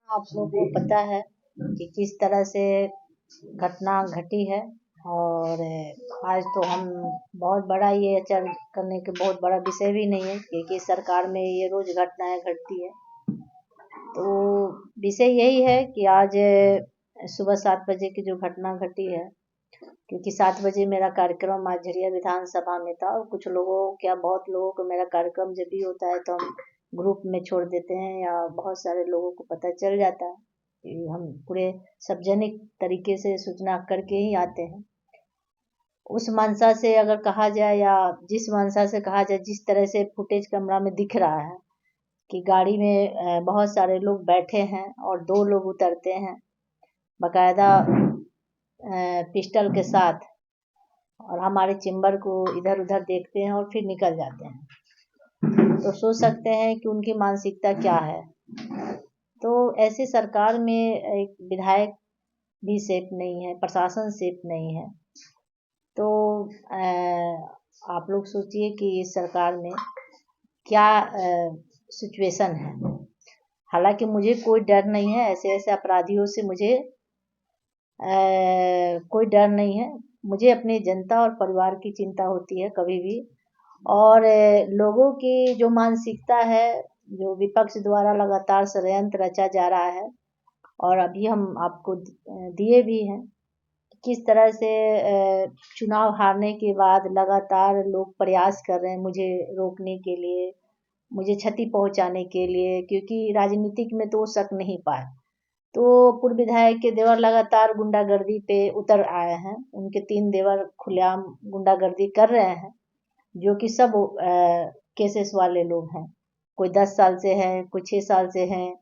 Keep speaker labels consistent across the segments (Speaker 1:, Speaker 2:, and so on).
Speaker 1: आप लोगों को पता है कि किस तरह से घटना घटी है। और आज तो हम बहुत बड़ा ये चर्चा करने के बहुत बड़ा विषय भी नहीं है, क्योंकि सरकार में ये रोज घटनाएं घटती है। तो विषय यही है कि आज सुबह 7 बजे की जो घटना घटी है, क्योंकि 7 बजे मेरा कार्यक्रम आज झरिया विधानसभा में था, और कुछ लोगों क्या बहुत लोगों को मेरा कार्यक्रम जब भी होता है तो हम ग्रुप में छोड़ देते हैं, या बहुत सारे लोगों को पता चल जाता है कि हम पूरे सार्वजनिक तरीके से सूचना करके ही आते हैं। उस मंशा से अगर कहा जाए, या जिस मंशा से कहा जाए, जिस तरह से फुटेज कैमरा में दिख रहा है कि गाड़ी में बहुत सारे लोग बैठे हैं और 2 लोग उतरते हैं बकायदा पिस्टल के साथ, और हमारे चेम्बर को इधर उधर देखते हैं और फिर निकल जाते हैं। तो सोच सकते हैं कि उनकी मानसिकता क्या है। तो ऐसे सरकार में एक विधायक भी सेफ नहीं है, प्रशासन सेफ नहीं है। तो आप लोग सोचिए कि इस सरकार में क्या सिचुएशन है। हालांकि मुझे कोई डर नहीं है, ऐसे ऐसे अपराधियों से मुझे कोई डर नहीं है। मुझे अपनी जनता और परिवार की चिंता होती है कभी भी। और लोगों की जो मानसिकता है, जो विपक्ष द्वारा लगातार षड्यंत्र रचा जा रहा है, और अभी हम आपको दिए भी हैं, किस तरह से चुनाव हारने के बाद लगातार लोग प्रयास कर रहे हैं मुझे रोकने के लिए, मुझे क्षति पहुंचाने के लिए, क्योंकि राजनीतिक में तो वो शक नहीं पाए। तो पूर्व विधायक के देवर लगातार गुंडागर्दी पे उतर आए हैं। उनके 3 देवर खुलेआम गुंडागर्दी कर रहे हैं, जो कि सब केसेस वाले लोग हैं। कोई 10 साल से है, कोई 6 साल से हैं।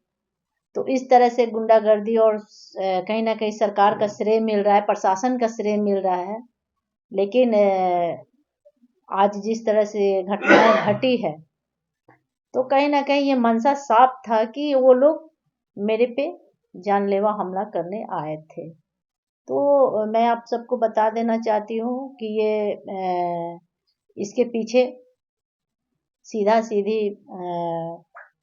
Speaker 1: तो इस तरह से गुंडागर्दी, और कहीं ना कहीं सरकार का श्रेय मिल रहा है, प्रशासन का श्रेय मिल रहा है। लेकिन आज जिस तरह से घटनाएं घटी है, तो कहीं ना कहीं ये मंशा साफ था कि वो लोग मेरे पे जानलेवा हमला करने आए थे। तो मैं आप सबको बता देना चाहती हूँ कि ये इसके पीछे सीधा सीधी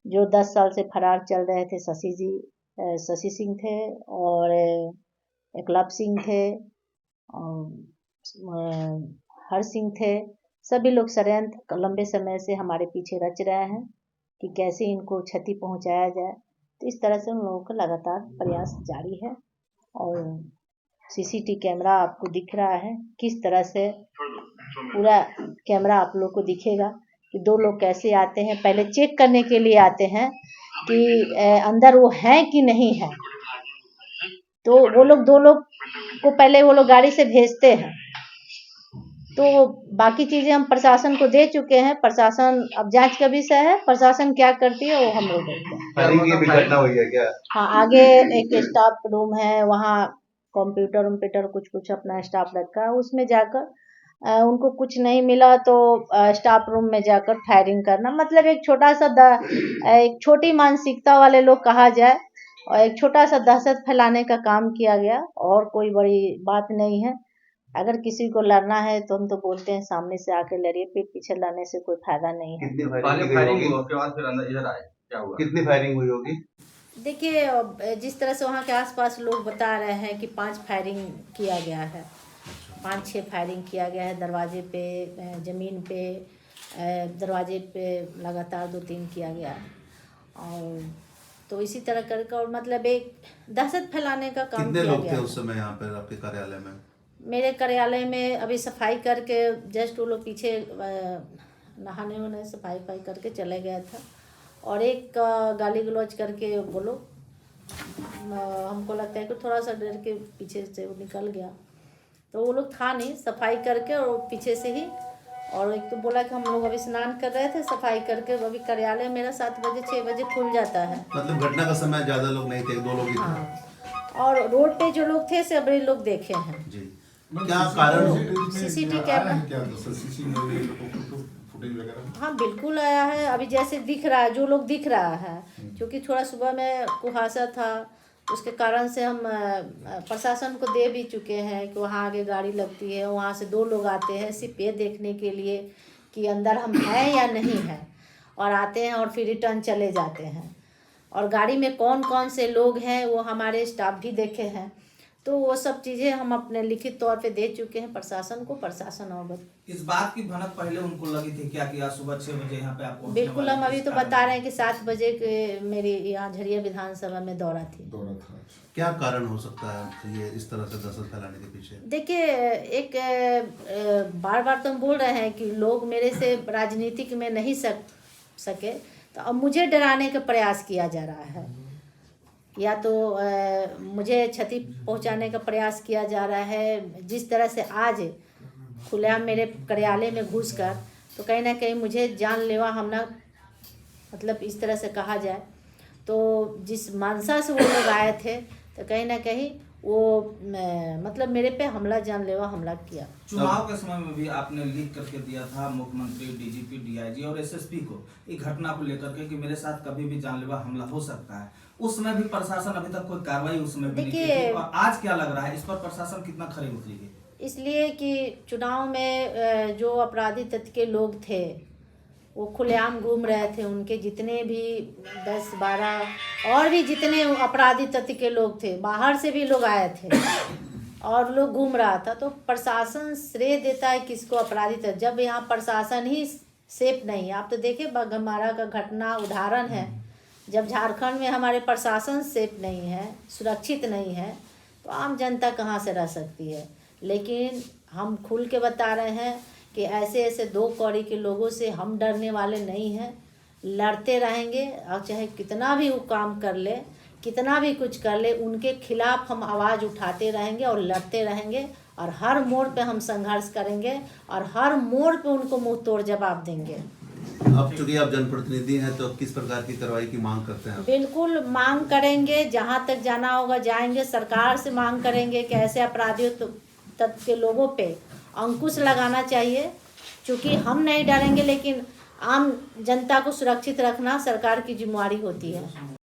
Speaker 1: जो 10 साल से फरार चल रहे थे शशि सिंह थे, और एकलव सिंह थे, हर सिंह थे। सभी लोग षड्यंत्र लंबे समय से हमारे पीछे रच रहे हैं कि कैसे इनको क्षति पहुंचाया जाए। तो इस तरह से उन लोगों का लगातार प्रयास जारी है। और सीसीटीवी कैमरा आपको दिख रहा है, किस तरह से पूरा कैमरा आप लोग को दिखेगा कि 2 लोग कैसे आते हैं। पहले चेक करने के लिए आते हैं कि अंदर वो हैं कि नहीं है। तो वो लोग 2 लोग को पहले वो लोग गाड़ी से भेजते हैं। तो बाकी चीजें हम प्रशासन को दे चुके हैं। प्रशासन अब जांच का विषय है, प्रशासन क्या करती है वो हम लोग देखते हैं।
Speaker 2: फायरिंग की घटना हुई है क्या?
Speaker 1: हाँ, आगे एक स्टाफ रूम है, वहाँ कंप्यूटर कुछ अपना स्टाफ रखा है, उसमें जाकर उनको कुछ नहीं मिला तो स्टाफ रूम में जाकर फायरिंग करना, मतलब एक छोटा सा एक छोटी मानसिकता वाले लोग कहा जाए, और एक छोटा सा दहशत फैलाने का काम किया गया, और कोई बड़ी बात नहीं है। अगर किसी को लड़ना है तो हम तो बोलते हैं सामने से आके लड़िए, पीठ पीछे लड़ने से कोई फायदा नहीं है।
Speaker 2: कितनी फायरिंग हुई उसके बाद फिर अंदर इधर आए, क्या हुआ? कितनी फायरिंग हुई होगी?
Speaker 1: देखिए, जिस तरह से वहाँ के आसपास लोग बता रहे हैं कि 5 फायरिंग किया गया है, 5-6 फायरिंग किया गया है। दरवाजे पे, ज़मीन पे, दरवाजे पे लगातार 2-3 किया गया। और तो इसी तरह करके, और मतलब एक दहशत फैलाने का काम
Speaker 2: कितने
Speaker 1: किया
Speaker 2: लोग
Speaker 1: गया
Speaker 2: थे
Speaker 1: है।
Speaker 2: उस समय यहाँ पर आपके कार्यालय में?
Speaker 1: मेरे कार्यालय में अभी सफाई करके जस्ट वो लोग पीछे नहाने वहाने सफाई करके चले गया था, और एक गाली गलौज करके वो लोग हमको लगता है कि थोड़ा सा डर के पीछे से वो निकल गया। तो वो लोग था नहीं, सफाई करके और पीछे से ही। और एक तो बोला कि हम लोग अभी स्नान कर रहे थे, सफाई करके अभी कार्यालय मेरा 7 बजे 6 बजे खुल जाता है।
Speaker 2: मतलब घटना का समय ज्यादा लोग नहीं थे, 2 लोग ही थे।
Speaker 1: हाँ, और रोड पे जो लोग थे सभी लोग देखे हैं
Speaker 2: जी। क्या कारण?
Speaker 1: सीसीटीवी कैमरा हाँ बिल्कुल आया है। अभी जैसे दिख रहा है, जो लोग दिख रहा है, क्योंकि थोड़ा सुबह में कुहासा था, उसके कारण से हम प्रशासन को दे भी चुके हैं कि वहाँ आगे गाड़ी लगती है, वहाँ से 2 लोग आते हैं सिर्फ ये देखने के लिए कि अंदर हम हैं या नहीं हैं, और आते हैं और फिर रिटर्न चले जाते हैं। और गाड़ी में कौन कौन से लोग हैं वो हमारे स्टाफ भी देखे हैं। तो वो सब चीज़ें हम अपने लिखित तौर पे दे चुके हैं प्रशासन को। प्रशासन और
Speaker 3: इस बात की भनक पहले उनको लगी थी क्या कि आज सुबह 6 बजे यहाँ पे आप
Speaker 1: बिल्कुल, हम अभी तो बता रहे हैं कि 7 बजे के मेरी यहाँ झरिया विधानसभा में दौरा था।
Speaker 4: क्या कारण हो सकता है ये इस तरह से दहशत फैलाने के पीछे?
Speaker 1: देखिए, एक बार बार तो हम बोल रहे हैं कि लोग मेरे से राजनीतिक में नहीं सके, तो अब मुझे डराने का प्रयास किया जा रहा है, या तो मुझे क्षति पहुंचाने का प्रयास किया जा रहा है। जिस तरह से आज खुलेआम मेरे कार्यालय में घुसकर, तो कहीं ना कहीं मुझे जानलेवा हमला, मतलब इस तरह से कहा जाए तो जिस मंशा से वो लोग आए थे, तो कहीं ना कहीं वो मतलब मेरे पे हमला, जानलेवा हमला किया।
Speaker 3: चुनाव के समय में भी आपने लिख करके दिया था मुख्यमंत्री, डीजीपी, डीआईजी और एसएसपी को एक घटना को लेकर के कि मेरे साथ कभी भी जानलेवा हमला हो सकता है। उस समय भी प्रशासन अभी तक कोई कार्रवाई उसमें भी नहीं की थी, और आज क्या लग रहा है इस पर प्रशासन कितना खरी उतरी है?
Speaker 1: इसलिए कि चुनाव में जो अपराधी तत्व के लोग थे वो खुलेआम घूम रहे थे। उनके जितने भी 10-12 और भी जितने अपराधी तत्व के लोग थे, बाहर से भी लोग आए थे और लोग घूम रहा था। तो प्रशासन श्रेय देता है किसको? अपराधी तत्व। जब यहाँ प्रशासन ही सेफ नहीं है, आप तो देखिए बघमारा का घटना उदाहरण है। जब झारखंड में हमारे प्रशासन सेफ नहीं है, सुरक्षित नहीं है, तो आम जनता कहाँ से रह सकती है। लेकिन हम खुल के बता रहे हैं कि ऐसे ऐसे 2 कौड़ी के लोगों से हम डरने वाले नहीं हैं। लड़ते रहेंगे, और चाहे कितना भी वो काम कर ले, कितना भी कुछ कर ले, उनके खिलाफ हम आवाज़ उठाते रहेंगे और लड़ते रहेंगे, और हर मोड़ पे हम संघर्ष करेंगे और हर मोड़ पे उनको मुंह तोड़ जवाब देंगे।
Speaker 4: अब चूंकि आप जनप्रतिनिधि हैं, तो किस प्रकार की कार्रवाई की मांग करते हैं?
Speaker 1: बिल्कुल मांग करेंगे, जहाँ तक जाना होगा जाएंगे। सरकार से मांग करेंगे कि ऐसे अपराधियों तत्व के लोगों पे अंकुश लगाना चाहिए। क्योंकि हम नहीं डरेंगे, लेकिन आम जनता को सुरक्षित रखना सरकार की जिम्मेदारी होती है।